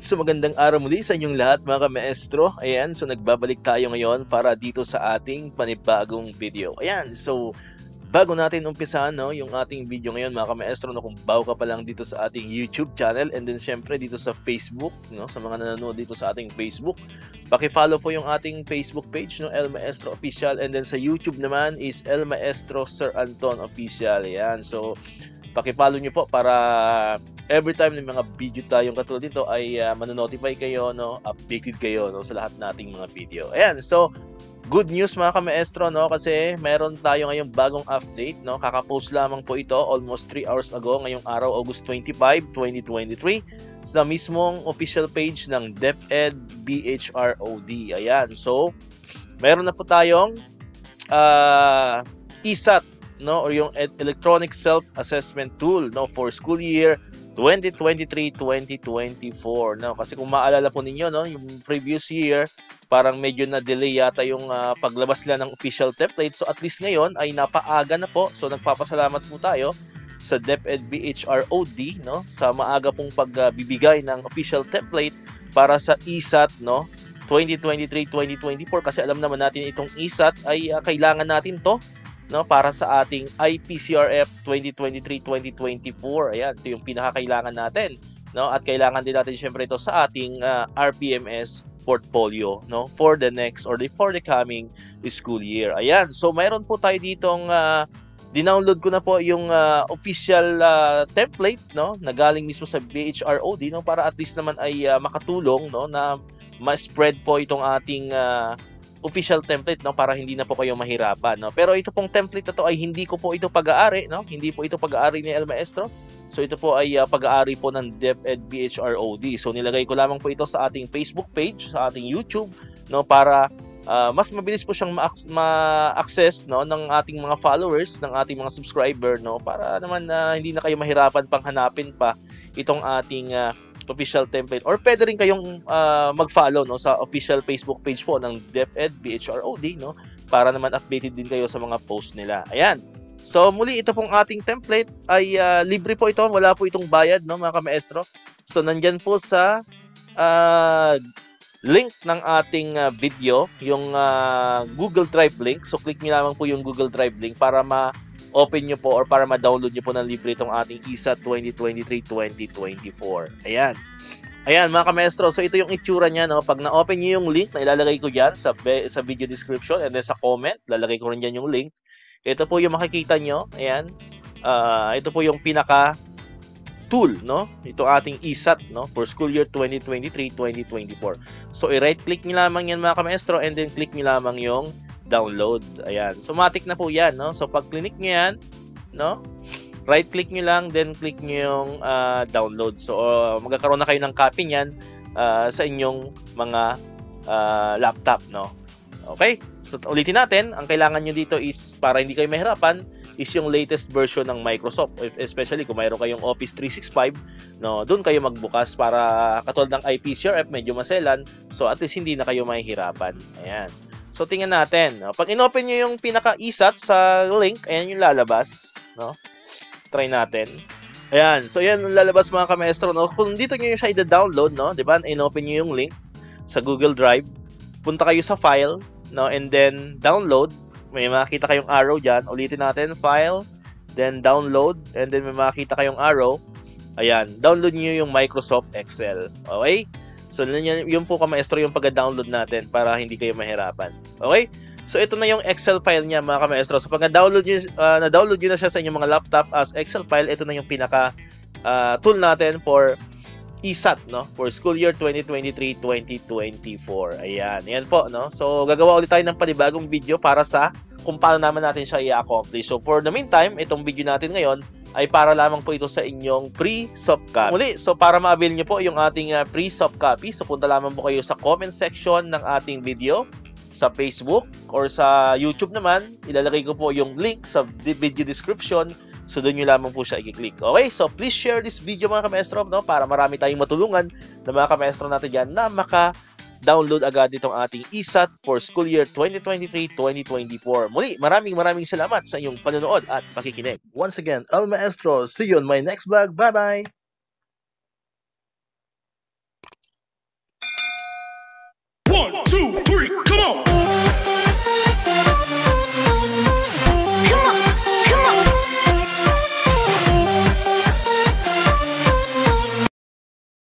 Alright, so magandang araw muli sa inyong lahat mga ka-maestro. Ayan, so nagbabalik tayo ngayon para dito sa ating panibagong video. Ayan, so bago natin umpisahan yung ating video ngayon mga ka-maestro, kung bago ka pa lang dito sa ating YouTube channel and then syempre dito sa Facebook, sa mga nanonood dito sa ating Facebook, paki-follow po yung ating Facebook page, El Maestro Official, and then sa YouTube naman is El Maestro Sir Anton Official. Ayan, so paki-follow nyo po para every time ng mga video tayong katulad dito ay manonotify kayo, updated kayo sa lahat nating mga video. Ayan, so good news mga ka-maestro, kasi meron tayo ngayong bagong update, kaka-post lamang po ito almost 3 hours ago, ngayong araw, August 25, 2023, sa mismong official page ng DepEd BHROD. Ayan, so meron na po tayong ESAT, or yung Electronic Self-Assessment Tool, for school year 2023-2024. Kasi kung maalala po ninyo, yung previous year, parang medyo na-delay yata yung paglabas nila ng official template. So at least ngayon ay napaaga na po. So nagpapasalamat po tayo sa DepEd BHROD, sa maaga pong pagbibigay ng official template para sa ESAT, 2023-2024. Kasi alam naman natin itong ESAT ay kailangan natin to, para sa ating IPCRF 2023-2024. Ayan, ito yung pinakakailangan natin, at kailangan din natin syempre ito sa ating RPMS portfolio, for the next or for the coming school year. Ayan, so mayroon po tayo ditong dinownload ko na po yung official template, na galing mismo sa BHROD, para at least naman ay makatulong, na ma-spread po itong ating official template, para hindi na po kayo mahirapan, Pero ito pong template na to ay hindi ko po ito pag-aari, hindi po ito pag-aari ni El Maestro. So ito po ay pag-aari po ng DepEd BHROD. So nilagay ko lamang po ito sa ating Facebook page, sa ating YouTube, para mas mabilis po siyang ma-access, ng ating mga followers, ng ating mga subscriber, para naman hindi na kayo mahirapan pang hanapin pa itong ating official template, or pwede rin kayong mag-follow sa official Facebook page po ng DepEd BHROD, para naman updated din kayo sa mga post nila. Ayan. So muli, ito pong ating template ay libre po ito, wala po itong bayad, mga ka-maestro. So nandyan po sa link ng ating video yung Google Drive link. So click niyo lamang po yung Google Drive link para open nyo po or para ma-download nyo po ng libre itong ating ESAT 2023-2024. Ayan. Ayan mga ka-maestro, so ito yung itsura niya, Pag na-open nyo yung link na ilalagay ko dyan sa video description and then sa comment, lalagay ko rin dyan yung link. Ito po yung makikita nyo. Ayan. Ito po yung pinaka tool, Ito ating ESAT, for school year 2023-2024. So i-right click nyo lamang yan mga ka-maestro and then click nyo lamang yung download. Ayan. So matik na po yan, So pag click nyo yan, right click nyo lang, then click nyo yung download. So magkakaroon na kayo ng copy niyan sa inyong mga laptop, Okay? So ulitin natin, ang kailangan nyo dito is, para hindi kayo mahirapan, is yung latest version ng Microsoft. Especially kung mayroon kayong Office 365, doon kayo magbukas para katulad ng IPCRF, medyo maselan. So at least hindi na kayo mahihirapan. Ayan. So tingnan natin. Pag in-open nyo yung pinaka-ESAT sa link, ayan yung lalabas, Try natin. Ayan. So yan ang lalabas mga ka-maestro, Kung dito nyo siya i-download, di ba? In-open nyo yung link sa Google Drive. Punta kayo sa file, and then download. May makita kayong arrow dyan. Ulitin natin, file, then download, and then may makita kayong arrow. Ayan. Download nyo yung Microsoft Excel. Okay? So, yun po ka-maestro yung pag-download natin para hindi kayo mahirapan. Okay? So, ito na yung Excel file niya mga ka-maestro. So, pag na-download nyo na siya sa inyong mga laptop as Excel file, ito na yung pinaka tool natin for ESAT, for school year 2023-2024. Ayan. Yan po, So, gagawa ulit tayo ng panibagong video para sa kung paano naman natin siya i-accomplish. So, for the meantime, itong video natin ngayon ay para lamang po ito sa inyong pre-soft copy. Muli, so para ma-avail nyo po yung ating pre-soft copy, so punta lamang po kayo sa comment section ng ating video, sa Facebook, or sa YouTube naman. Ilalagay ko po yung link sa video description, so doon nyo lamang po siya i-click. Okay, so please share this video mga ka-maestro, para marami tayong matulungan na mga ka-maestro natin dyan na download agad itong ating ESAT for school year 2023-2024. Muli, maraming salamat sa inyong panonood at pakikinig. Once again, El Maestro. See you on my next vlog. Bye-bye!